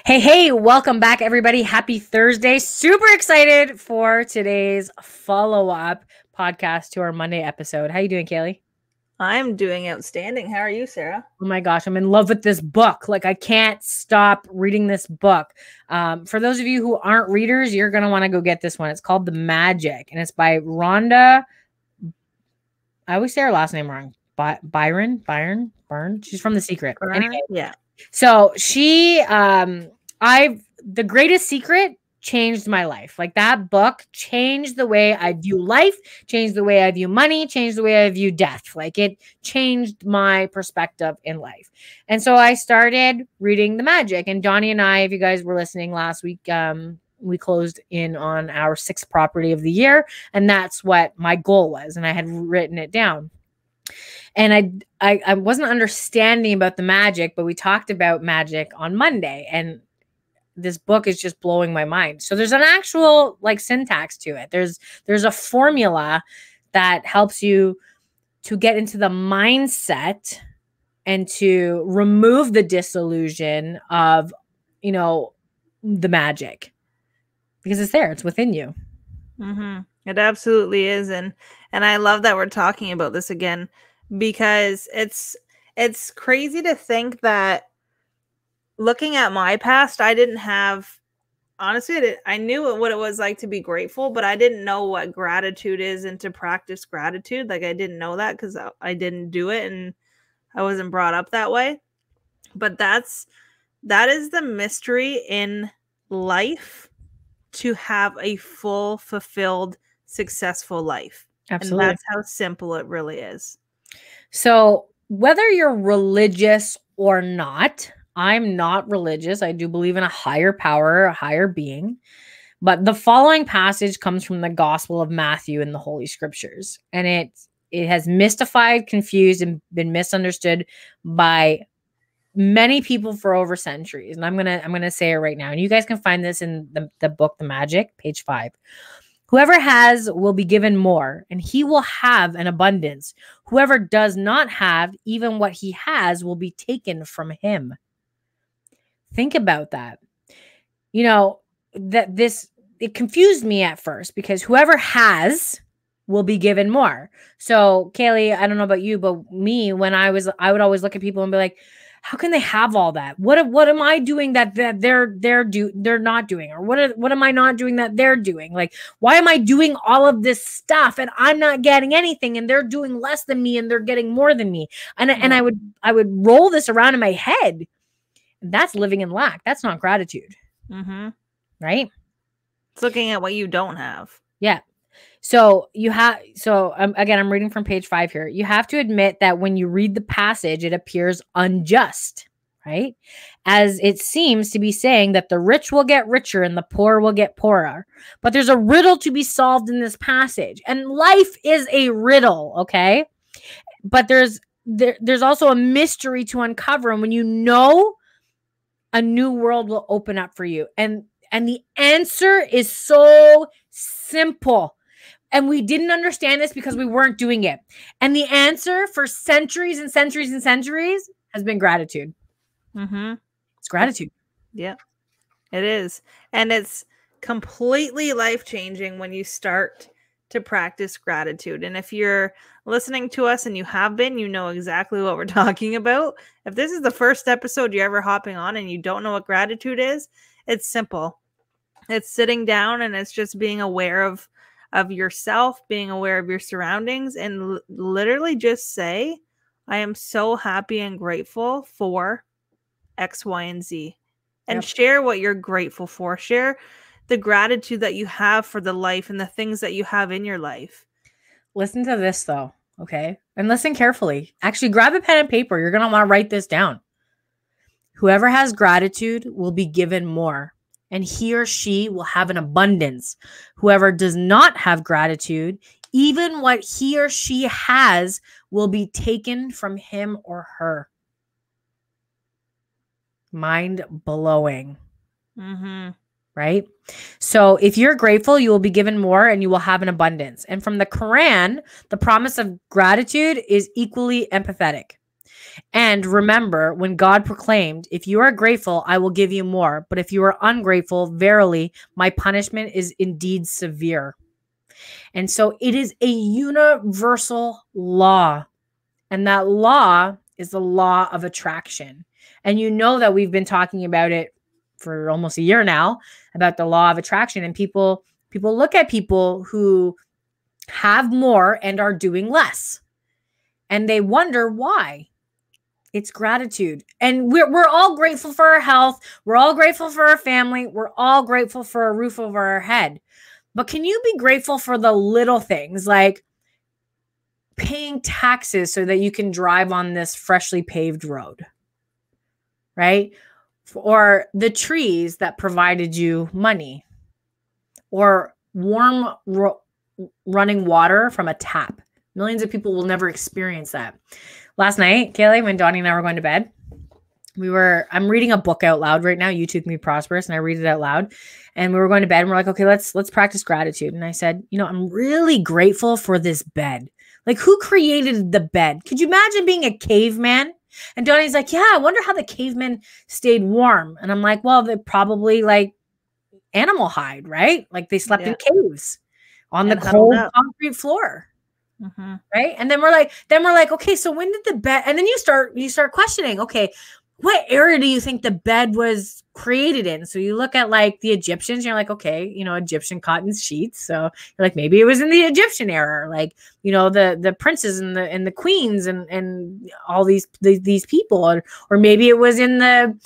Hey, welcome back, everybody. Happy Thursday. Super excited for today's follow-up podcast to our Monday episode. How you doing, Kaylee? I'm doing outstanding. How are you, Sarah? Oh my gosh, I'm in love with this book. Like, I can't stop reading this book. For those of you who aren't readers, you're going to want to go get this one. It's called The Magic, and it's by Rhonda. I always say her last name wrong. Byrne. She's from The Secret. Anyway, Yeah. So The Greatest Secret changed my life. Like, that book changed the way I view life, changed the way I view money, changed the way I view death. Like, it changed my perspective in life. And so I started reading The Magic. And Donnie and I, if you guys were listening last week, we closed in on our 6th property of the year. And that's what my goal was. And I had written it down. And I wasn't understanding about the magic, but we talked about magic on Monday, and this book is just blowing my mind. So there's an actual like syntax to it. There's a formula that helps you to get into the mindset and to remove the disillusion of, the magic, because it's there, it's within you. Mm-hmm. It absolutely is. And I love that we're talking about this again, because it's crazy to think that looking at my past, I didn't have, honestly, I knew what it was like to be grateful, but I didn't know what gratitude is and to practice gratitude. Like, I didn't know that because I didn't do it and I wasn't brought up that way. But that is the mystery in life, to have a full, fulfilled, successful life. Absolutely. And that's how simple it really is. So whether you're religious or not, I'm not religious. I do believe in a higher power, a higher being. But the following passage comes from the Gospel of Matthew in the Holy Scriptures. And it has mystified, confused, and been misunderstood by many people for over centuries. And I'm gonna say it right now. And you guys can find this in the book, The Magic, page 5. Whoever has will be given more, and he will have an abundance. Whoever does not have, even what he has will be taken from him. Think about that. It confused me at first, because whoever has will be given more. So, Kaylee, I don't know about you, but me, I would always look at people and be like, how can they have all that? What am I doing that they're not doing? Or what am I not doing that they're doing? Like, why am I doing all of this stuff and I'm not getting anything, and they're doing less than me and they're getting more than me? And I would roll this around in my head. That's living in lack. That's not gratitude. Mm-hmm. Right? It's looking at what you don't have. Yeah. So again, I'm reading from page 5 here. You have to admit that when you read the passage, it appears unjust, right? As it seems to be saying that the rich will get richer and the poor will get poorer. But there's a riddle to be solved in this passage. And life is a riddle, okay? But there's also a mystery to uncover. And when you know, a new world will open up for you. And the answer is so simple. And we didn't understand this because we weren't doing it. And the answer for centuries and centuries and centuries has been gratitude. Mm-hmm. It's gratitude. Yeah, it is. And it's completely life-changing when you start to practice gratitude. And if you're listening to us and you have been, you know exactly what we're talking about. If this is the first episode you're ever hopping on and you don't know what gratitude is, it's simple. It's sitting down and it's just being aware of yourself, being aware of your surroundings, and literally just say, I am so happy and grateful for X, Y, and Z. And share what you're grateful for. Share the gratitude that you have for the life and the things that you have in your life. Listen to this though, okay? And listen carefully. Actually, grab a pen and paper. You're going to want to write this down. Whoever has gratitude will be given more, and he or she will have an abundance. Whoever does not have gratitude, even what he or she has will be taken from him or her. Mind blowing. Mm-hmm. Right? So if you're grateful, you will be given more and you will have an abundance. And from the Quran, the promise of gratitude is equally empathetic. And remember when God proclaimed, if you are grateful, I will give you more. But if you are ungrateful, verily, my punishment is indeed severe. And so it is a universal law. And that law is the law of attraction. And you know that we've been talking about it for almost a year now, about the law of attraction. And people look at people who have more and are doing less. And they wonder why. It's gratitude. And we're all grateful for our health. We're all grateful for our family. We're all grateful for a roof over our head. But can you be grateful for the little things, like paying taxes so that you can drive on this freshly paved road, right? Or the trees that provided you money, or warm running water from a tap. Millions of people will never experience that. Last night, Kaylee, when Donnie and I were going to bed, I'm reading a book out loud right now, You Took Me Prosperous, and I read it out loud. And we were going to bed and we're like, okay, let's practice gratitude. And I said, I'm really grateful for this bed. Like, who created the bed? Could you imagine being a caveman? And Donnie's like, yeah, I wonder how the cavemen stayed warm. And I'm like, well, they're probably like animal hide, right? Like they slept in caves on the cold concrete floor. Mm-hmm. Right. And then we're like, okay, so when did the bed, and then you start questioning, okay, what era do you think the bed was created in? So you look at like the Egyptians, you're like, okay, Egyptian cotton sheets. So you're like, maybe it was in the Egyptian era, like, the princes and the queens and all these people, or maybe it was in the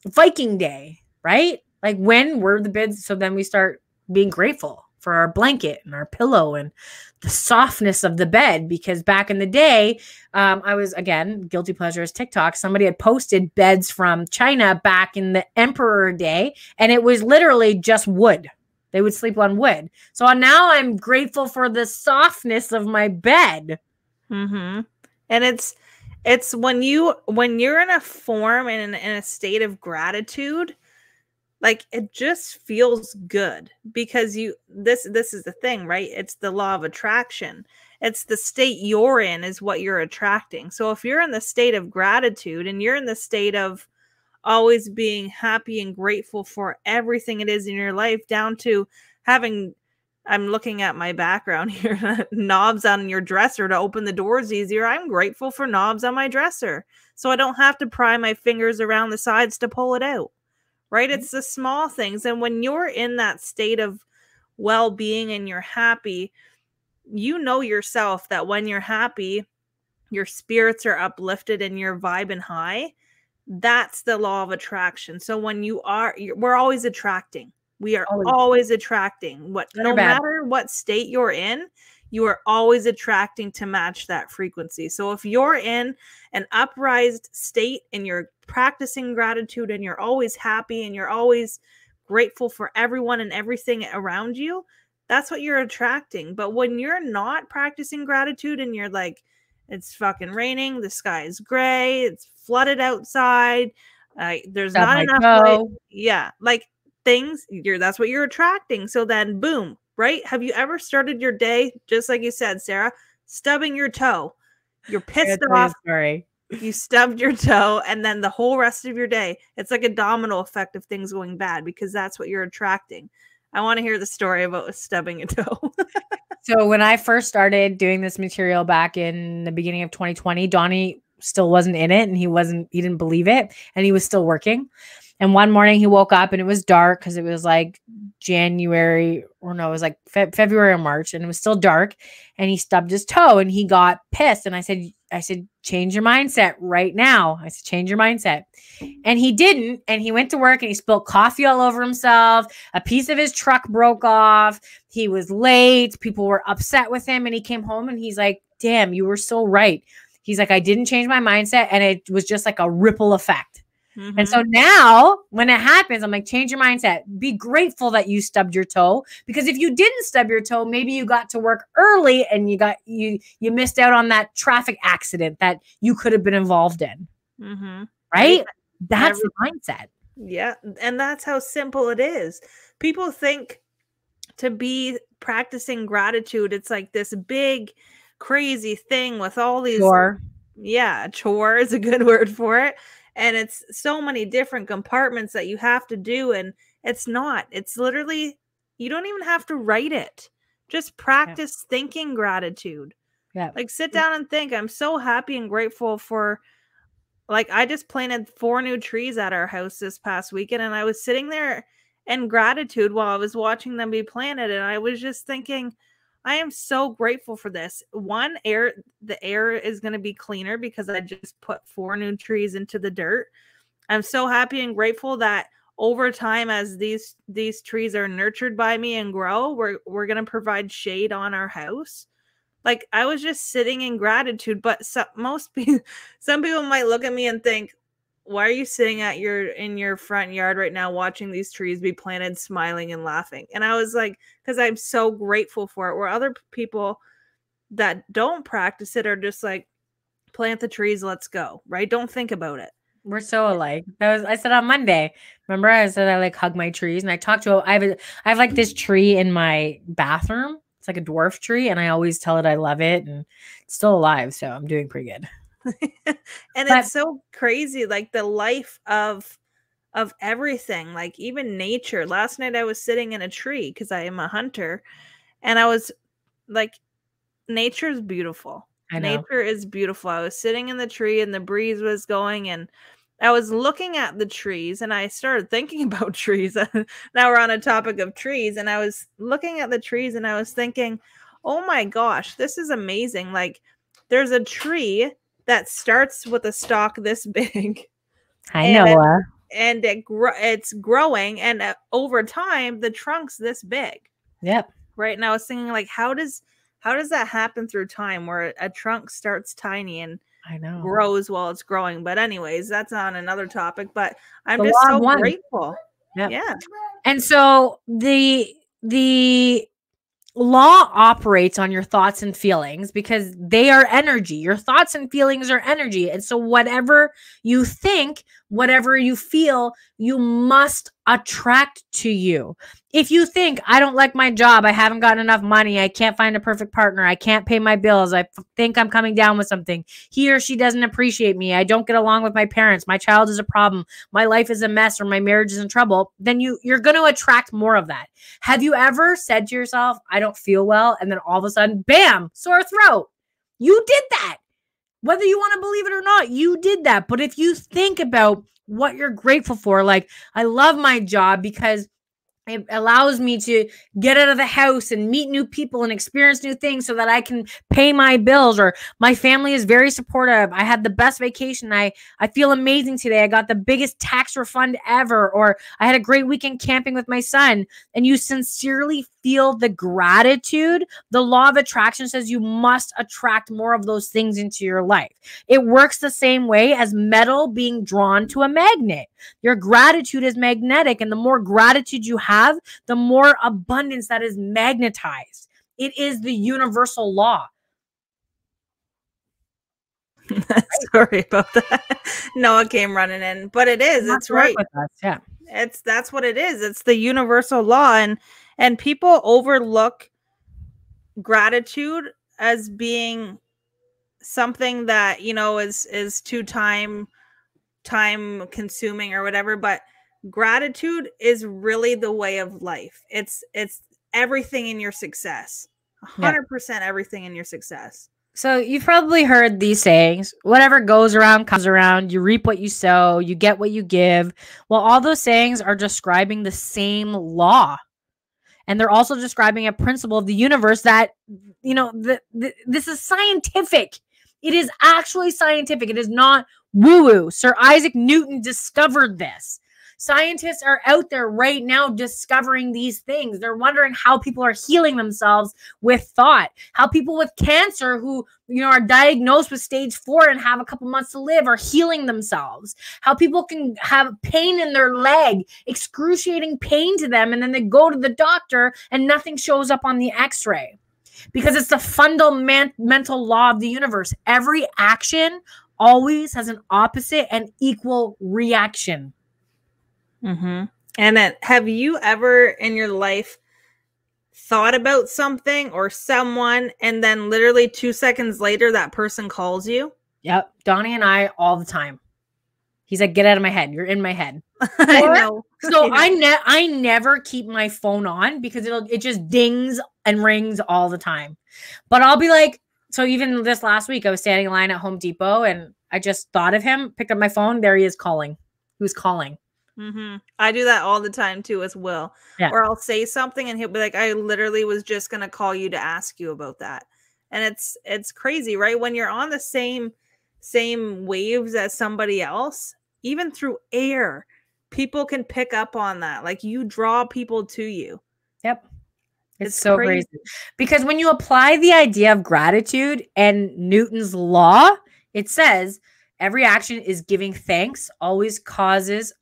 Viking day, right? Like, when were the beds? So then we start being grateful for our blanket and our pillow and the softness of the bed. Because back in the day, I was, again, guilty pleasure is TikTok. Somebody had posted beds from China back in the emperor day, and it was literally just wood. They would sleep on wood. So now I'm grateful for the softness of my bed. Mm-hmm. And it's when you're in a form and in a state of gratitude, like, it just feels good, because this is the thing, right? It's the law of attraction. It's the state you're in is what you're attracting. So if you're in the state of gratitude and you're in the state of always being happy and grateful for everything it is in your life, down to having, I'm looking at my background here, knobs on your dresser to open the doors easier. I'm grateful for knobs on my dresser, so I don't have to pry my fingers around the sides to pull it out. Right? It's the small things. And when you're in that state of well-being and you're happy, you know yourself that when you're happy, your spirits are uplifted and you're vibing high. That's the law of attraction. So when we're always attracting. We are always attracting. No matter what state you're in, you are always attracting to match that frequency. So if you're in an uprised state and you're practicing gratitude and you're always happy and you're always grateful for everyone and everything around you, that's what you're attracting. But when you're not practicing gratitude and you're like, it's fucking raining, the sky is gray, it's flooded outside, there's not enough light. Yeah, like that's what you're attracting. So then boom, right? Have you ever started your day, just like you said, Sarah, stubbing your toe? You're pissed off. Sorry. You stubbed your toe, and then the whole rest of your day, it's like a domino effect of things going bad, because that's what you're attracting. I want to hear the story about stubbing a toe. So when I first started doing this material back in the beginning of 2020, Donnie still wasn't in it, and he didn't believe it, and he was still working. And one morning he woke up and it was dark, because it was like January, or no, it was like February or March, and it was still dark, and he stubbed his toe and he got pissed. And I said, change your mindset right now. I said, change your mindset. And he didn't. And he went to work and he spilled coffee all over himself. A piece of his truck broke off. He was late. People were upset with him. And he came home and he's like, damn, you were so right. He's like, I didn't change my mindset. And it was just like a ripple effect. Mm-hmm. And so now when it happens, I'm like, change your mindset. Be grateful that you stubbed your toe, because if you didn't stub your toe, maybe you got to work early and you missed out on that traffic accident that you could have been involved in. Mm-hmm. Right? That's the mindset. Yeah. And that's how simple it is. People think to be practicing gratitude, it's like this big, crazy thing with all these yeah, chore is a good word for it. And it's so many different compartments that you have to do. And it's literally, you don't even have to write it. Just practice thinking gratitude. Yeah. Like sit down and think, I'm so happy and grateful for, like, I just planted 4 new trees at our house this past weekend, and I was sitting there in gratitude while I was watching them be planted. And I was just thinking, I am so grateful for this. One, the air is going to be cleaner because I just put 4 new trees into the dirt. I'm so happy and grateful that over time, as these trees are nurtured by me and grow, we're going to provide shade on our house. Like, I was just sitting in gratitude, but some people might look at me and think, why are you sitting in your front yard right now watching these trees be planted, smiling and laughing? And I was like, because I'm so grateful for it. Where other people that don't practice it are just like, plant the trees, let's go, right? Don't think about it. We're so alike. I said on Monday. Remember, I said I like hug my trees, and I talked to. I have like this tree in my bathroom. It's like a dwarf tree, and I always tell it I love it, and it's still alive, so I'm doing pretty good. And it's so crazy, like the life of everything, like even nature. Last night I was sitting in a tree because I am a hunter, and I was like, nature is beautiful. I know. Nature is beautiful. I was sitting in the tree and the breeze was going, and I was looking at the trees, and I started thinking about trees. Now we're on a topic of trees, and I was looking at the trees and I was thinking, oh my gosh, this is amazing. Like, there's a tree that starts with a stalk this big. I know. And it's growing, and over time the trunk's this big. Yep. Right. And I was thinking, like, how does that happen through time, where a trunk starts tiny and I know grows while it's growing? But anyways, that's on another topic. But I'm just so grateful. Yep. Yeah. And so the law operates on your thoughts and feelings because they are energy. Your thoughts and feelings are energy. And so whatever you think, whatever you feel, you must attract to you. If you think, I don't like my job, I haven't gotten enough money, I can't find a perfect partner, I can't pay my bills, I think I'm coming down with something, he or she doesn't appreciate me, I don't get along with my parents, my child is a problem, my life is a mess, or my marriage is in trouble, then you're going to attract more of that. Have you ever said to yourself, I don't feel well, and then all of a sudden, bam, sore throat? You did that. Whether you want to believe it or not, you did that. But if you think about what you're grateful for, like, I love my job because it allows me to get out of the house and meet new people and experience new things so that I can pay my bills, or my family is very supportive. I had the best vacation. I feel amazing today. I got the biggest tax refund ever, or I had a great weekend camping with my son. And you sincerely feel the gratitude. The law of attraction says you must attract more of those things into your life. It works the same way as metal being drawn to a magnet. Your gratitude is magnetic, and the more gratitude you have, the more abundance that is magnetized. It is the universal law. Sorry about that. Noah came running in, but it is. It's right. Yeah. That's what it is. It's the universal law, and people overlook gratitude as being something that, you know, is too time consuming or whatever, but gratitude is really the way of life. It's everything in your success. 100% everything in your success. So you've probably heard these sayings, whatever goes around comes around, you reap what you sow, you get what you give. Well, all those sayings are describing the same law. And they're also describing a principle of the universe that, you know, this is scientific. It is actually scientific. It is not woo-woo. Sir Isaac Newton discovered this. Scientists are out there right now discovering these things. They're wondering how people are healing themselves with thought, how people with cancer who, you know, are diagnosed with stage 4 and have a couple months to live are healing themselves, how people can have pain in their leg, excruciating pain to them, and then they go to the doctor and nothing shows up on the x-ray because it's the fundamental law of the universe. Every action always has an opposite and equal reaction. Mm-hmm. And then, have you ever in your life thought about something or someone, and then literally 2 seconds later, that person calls you? Yep. Donnie and I all the time. He's like, get out of my head. You're in my head. I know. So I never keep my phone on because it just dings and rings all the time. But I'll be like, so even this last week, I was standing in line at Home Depot and I just thought of him, picked up my phone. There he is calling. He was calling. Mm-hmm. I do that all the time too, as well. Yeah. Or I'll say something and he'll be like, I literally was just going to call you to ask you about that. And it's crazy, right? When you're on the same waves as somebody else, even through air, people can pick up on that. Like you draw people to you. Yep. It's so crazy. Because when you apply the idea of gratitude and Newton's law, it says every action is giving thanks always causes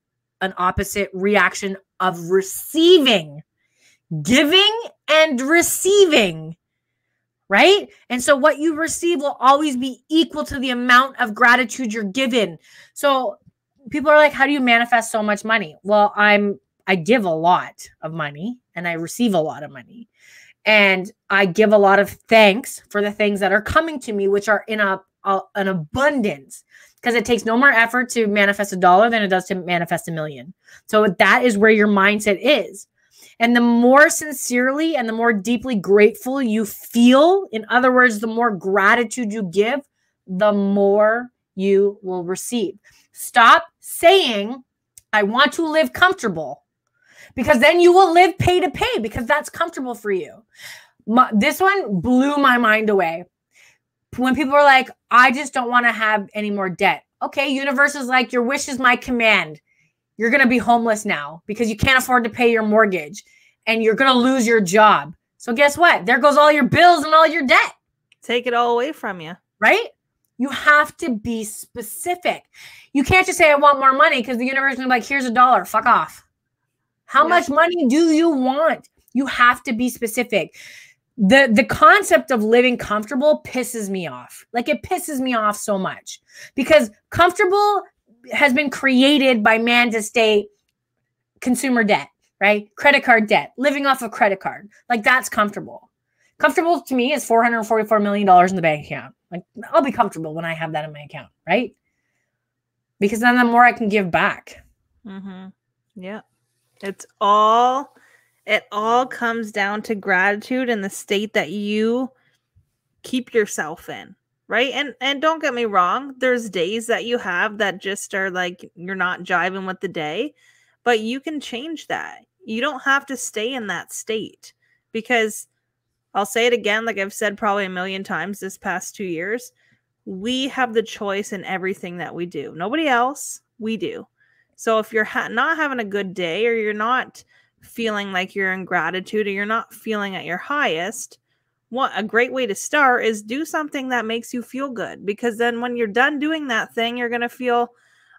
an opposite reaction of receiving, giving and receiving, right? And so what you receive will always be equal to the amount of gratitude you're given. So people are like, how do you manifest so much money? Well, I give a lot of money and I receive a lot of money. And I give a lot of thanks for the things that are coming to me, which are in an abundance, because it takes no more effort to manifest $1 than it does to manifest $1 million. So that is where your mindset is. And the more sincerely and the more deeply grateful you feel, in other words, the more gratitude you give, the more you will receive. Stop saying, I want to live comfortable, because then you will live pay to pay because that's comfortable for you. This one blew my mind away. When people are like, I just don't want to have any more debt. Okay, universe is like, your wish is my command. You're going to be homeless now because you can't afford to pay your mortgage and you're going to lose your job. So guess what? There goes all your bills and all your debt. Take it all away from you. Right? You have to be specific. You can't just say, I want more money, because the universe is going to be like, here's $1. Fuck off. How much money do you want? You have to be specific. The concept of living comfortable pisses me off. Like, it pisses me off so much, because comfortable has been created by man to stay consumer debt, right? Credit card debt, living off of credit card. Like, that's comfortable. Comfortable to me is $444 million in the bank account. Like, I'll be comfortable when I have that in my account, right? Because then the more I can give back. Mm-hmm. Yeah. It all comes down to gratitude and the state that you keep yourself in, right? And don't get me wrong, there's days that you have that just are like, you're not jiving with the day, but you can change that. You don't have to stay in that state, because I'll say it again, like I've said probably 1 million times this past 2 years, we have the choice in everything that we do. Nobody else, we do. So if you're not having a good day, or you're not feeling like you're in gratitude, or you're not feeling at your highest, a great way to start is do something that makes you feel good. Because then when you're done doing that thing, you're going to feel,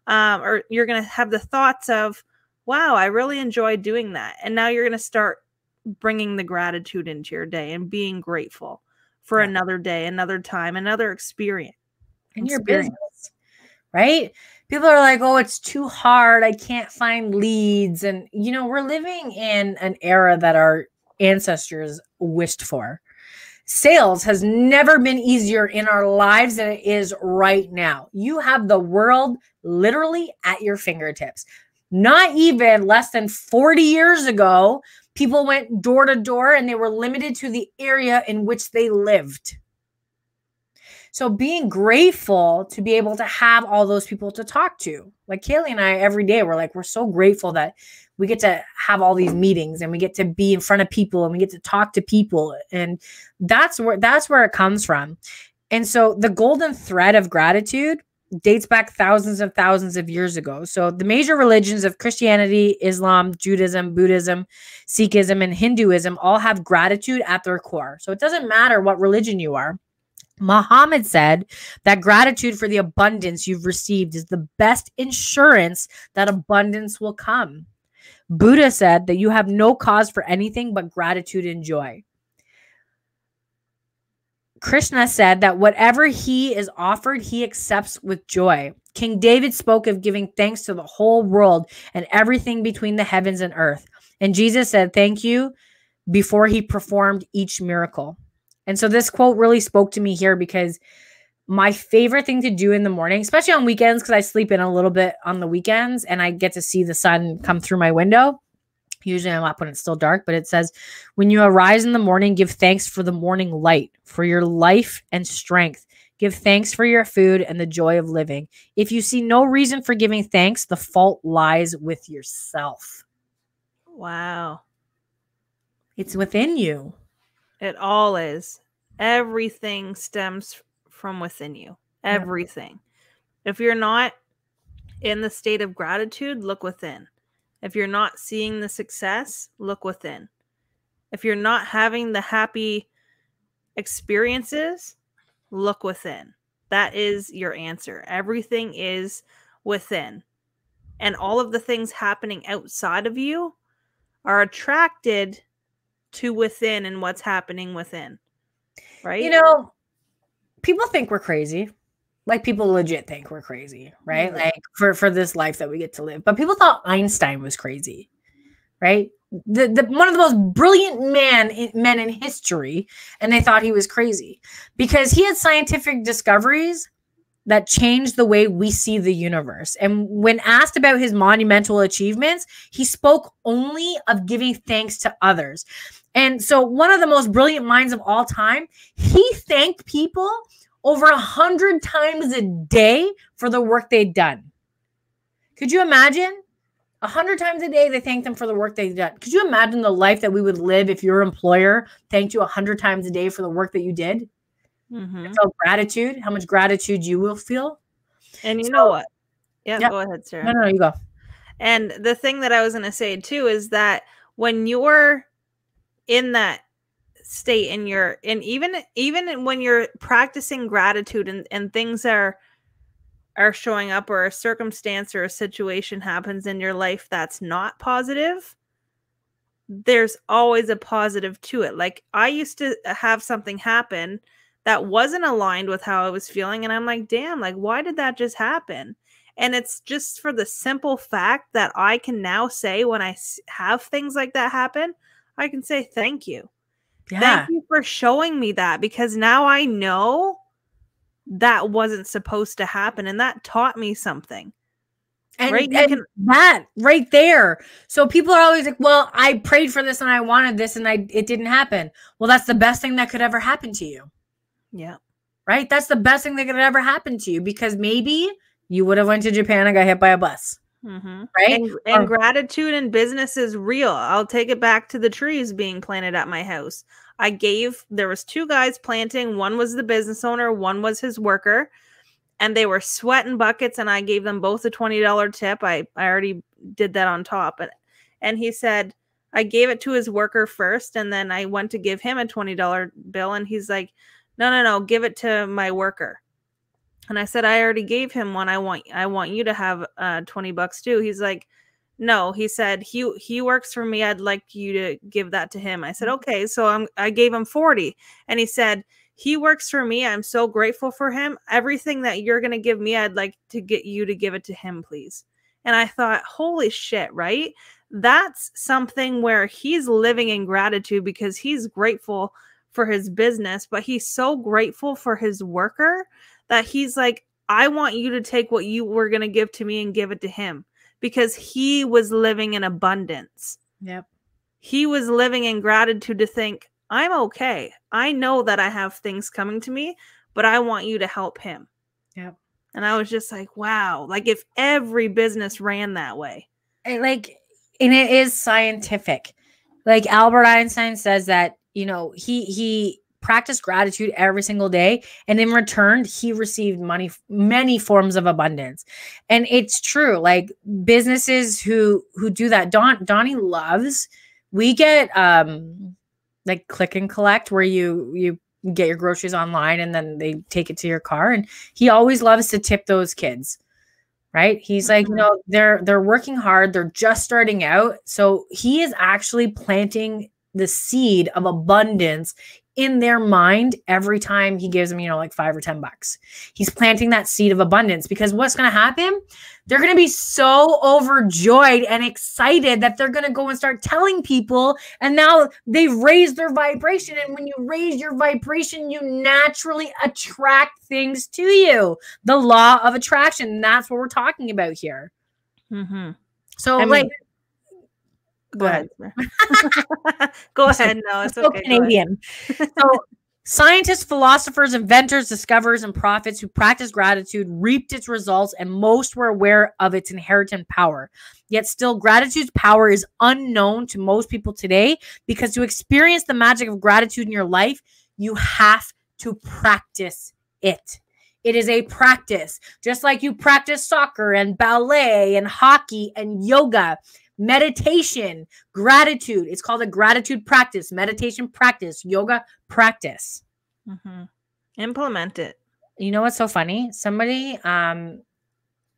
or you're going to have the thoughts of, wow, I really enjoyed doing that. And now you're going to start bringing the gratitude into your day and being grateful for another day, another time, another experience. In your business, right? People are like, oh, it's too hard. I can't find leads. And, we're living in an era that our ancestors wished for. Sales has never been easier in our lives than it is right now. You have the world literally at your fingertips. Not even less than 40 years ago, people went door to door and they were limited to the area in which they lived. So being grateful to be able to have all those people to talk to. Like Kaylee and I, every day, we're so grateful that we get to have all these meetings and we get to be in front of people and we get to talk to people. And that's where it comes from. And so the golden thread of gratitude dates back thousands and thousands of years ago. So the major religions of Christianity, Islam, Judaism, Buddhism, Sikhism, and Hinduism all have gratitude at their core. So it doesn't matter what religion you are. Muhammad said that gratitude for the abundance you've received is the best insurance that abundance will come. Buddha said that you have no cause for anything but gratitude and joy. Krishna said that whatever he is offered, he accepts with joy. King David spoke of giving thanks to the whole world and everything between the heavens and earth. And Jesus said, thank you, before he performed each miracle. And so this quote really spoke to me here, because my favorite thing to do in the morning, especially on weekends, because I sleep in a little bit on the weekends and I get to see the sun come through my window. Usually I'm up when it's still dark, but it says, when you arise in the morning, give thanks for the morning light, for your life and strength. Give thanks for your food and the joy of living. If you see no reason for giving thanks, the fault lies with yourself. Wow. It's within you. It all is. Everything stems from within you. Everything. If you're not in the state of gratitude, look within. If you're not seeing the success, look within. If you're not having the happy experiences, look within. That is your answer. Everything is within. And all of the things happening outside of you are attracted to within and what's happening within. Right? You know, people think we're crazy. Like, people legit think we're crazy, right? Mhm. Like, for this life that we get to live. But people thought Einstein was crazy, right? The one of the most brilliant men in history, and they thought he was crazy because he had scientific discoveries that changed the way we see the universe. And when asked about his monumental achievements, he spoke only of giving thanks to others. And so, one of the most brilliant minds of all time, he thanked people over 100 times a day for the work they'd done. Could you imagine? 100 times a day, they thanked them for the work they'd done. Could you imagine the life that we would live if your employer thanked you 100 times a day for the work that you did? Mm-hmm. Felt gratitude, how much gratitude you will feel. And you know what? Yeah, go ahead, Sarah. No, you go. And the thing that I was going to say too is that when you're in that state and even when you're practicing gratitude and things are showing up, or a circumstance or a situation happens in your life that's not positive, there's always a positive to it. Like, I used to have something happen that wasn't aligned with how I was feeling, and I'm like, damn, like, why did that just happen? And it's just for the simple fact that I can now say, when I have things like that happen, I can say thank you. Yeah. Thank you for showing me that, because now I know that wasn't supposed to happen, and that taught me something. And, right? That right there. So people are always like, well, I prayed for this and I wanted this and it didn't happen. Well, that's the best thing that could ever happen to you. Yeah. Right? That's the best thing that could ever happen to you, because maybe you would have went to Japan and got hit by a bus. Mm-hmm. Right? And gratitude in business is real. I'll take it back to the trees being planted at my house. There was 2 guys planting. One was the business owner, one was his worker, and they were sweating buckets, and I gave them both a $20 tip. I already did that on top. And he said, I gave it to his worker first, and then I went to give him a $20 bill, and he's like, no, give it to my worker. And I said, I already gave him one. I want you to have $20 too. He's like, no. He said, he works for me. I'd like you to give that to him. I said, okay. So I gave him 40. And he said, he works for me. I'm so grateful for him. Everything that you're going to give me, I'd like to get you to give it to him, please. And I thought, holy shit, right? That's something where he's living in gratitude because he's grateful for his business, but he's so grateful for his worker that he's like, I want you to take what you were going to give to me and give it to him, because he was living in abundance. Yep. He was living in gratitude to think, I'm okay. I know that I have things coming to me, but I want you to help him. Yep. And I was just like, wow, like if every business ran that way. And it is scientific. Like Albert Einstein says that, he practiced gratitude every single day, and in return he received many forms of abundance. And it's true. Like businesses who do that, Donnie loves, we get like click and collect, where you get your groceries online and then they take it to your car, and he always loves to tip those kids. Right? He's like, they're working hard, they're just starting out, so he is actually planting the seed of abundance in their mind every time he gives them, like $5 or $10. He's planting that seed of abundance, because what's going to happen? They're going to be so overjoyed and excited that they're going to go and start telling people. And now they've raised their vibration. And when you raise your vibration, you naturally attract things to you. The law of attraction. That's what we're talking about here. Mm-hmm. So go ahead. Go ahead. No, it's okay. Canadian. So scientists, philosophers, inventors, discoverers, and prophets who practiced gratitude reaped its results, and most were aware of its inherent power. Yet still, gratitude's power is unknown to most people today, because to experience the magic of gratitude in your life, you have to practice it. It is a practice, just like you practice soccer and ballet and hockey and yoga. Meditation, gratitude. It's called a gratitude practice, meditation practice, yoga practice. Mm-hmm. Implement it. You know what's so funny? Somebody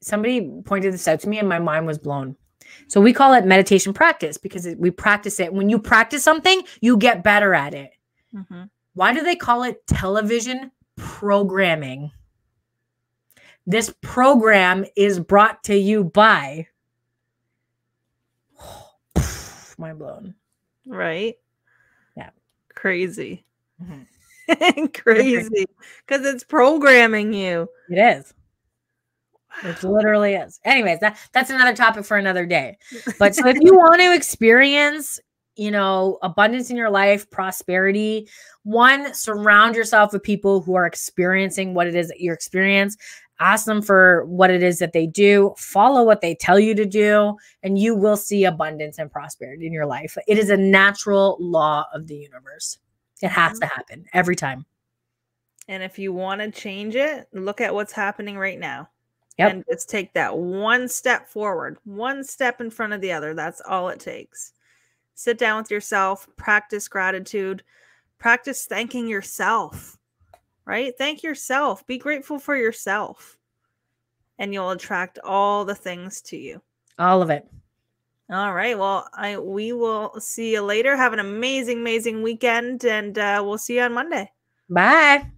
pointed this out to me and my mind was blown. So we call it meditation practice because we practice it. When you practice something, you get better at it. Mm-hmm. Why do they call it television programming? This program is brought to you by... mind blown. Right? Yeah. Crazy. Mm-hmm. Crazy. Because it's programming you. It is. It literally is. Anyways, that's another topic for another day. But so if you want to experience, abundance in your life, prosperity, one, surround yourself with people who are experiencing what it is that you experience. Ask them for what it is that they do. Follow what they tell you to do, and you will see abundance and prosperity in your life. It is a natural law of the universe. It has to happen every time. And if you want to change it, look at what's happening right now. Yep. And just take that one step forward, one step in front of the other. That's all it takes. Sit down with yourself, practice gratitude, practice thanking yourself. Right? Thank yourself. Be grateful for yourself. And you'll attract all the things to you. All of it. All right. Well, we will see you later. Have an amazing, amazing weekend. And we'll see you on Monday. Bye.